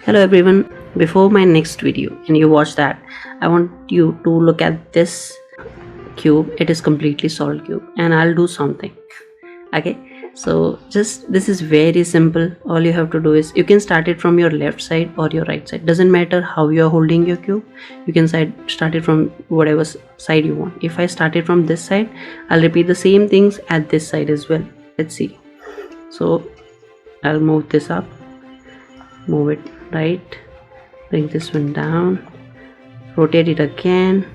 Hello everyone, before my next video and you watch that, I want you to look at this cube. It is completely solid cube and I'll do something. Okay, so this is very simple. All you have to do is you can start it from your left side or your right side. Doesn't matter how you are holding your cube. You can start it from whatever side you want. If I start it from this side, I'll repeat the same things at this side as well. Let's see. So I'll move this up, move it right, bring this one down, rotate it again,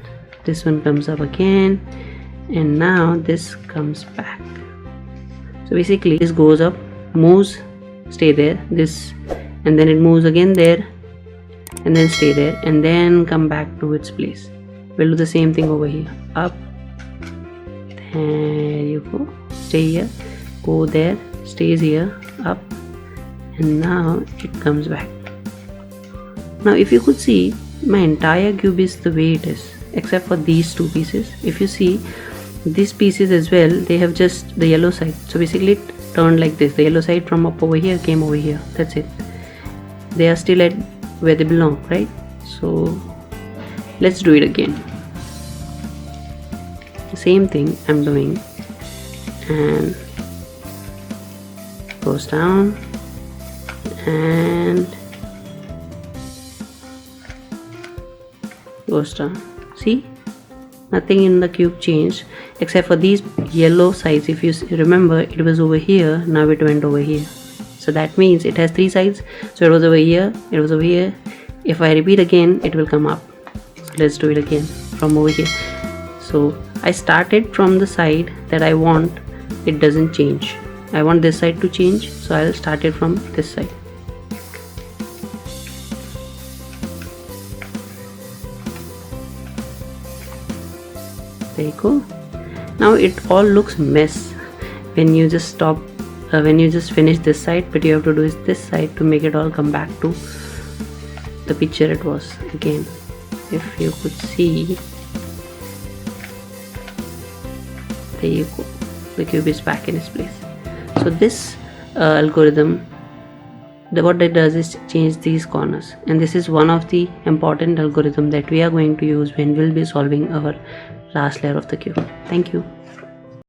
this one comes up again, and now this comes back. So basically this goes up, moves, stay there, this, and then it moves again there, and then stay there, and then come back to its place. We'll do the same thing over here. Up, there you go, stay here, go there, stays here, up, and now it comes back. Now if you could see, my entire cube is the way it is except for these two pieces. If you see these pieces as well, they have just the yellow side, so basically it turned like this. The yellow side from up over here came over here. That's it. They are still at where they belong, right? So let's do it again. The same thing I'm doing, and goes down and goes down. See, nothing in the cube changed except for these yellow sides. If you remember, it was over here, now it went over here. So that means it has three sides. So it was over here, it was over here. If I repeat again, it will come up. So let's do it again from over here. So I started from the side that I want. It doesn't change. I want this side to change, so I'll start it from this side. There you go. Now it all looks mess when you just stop, when you just finish this side, but you have to do is this side to make it all come back to the picture it was again. If you could see, there you go, the cube is back in its place. So this algorithm, what it does is change these corners, and this is one of the important algorithm that we are going to use when we'll be solving our last layer of the cube. Thank you.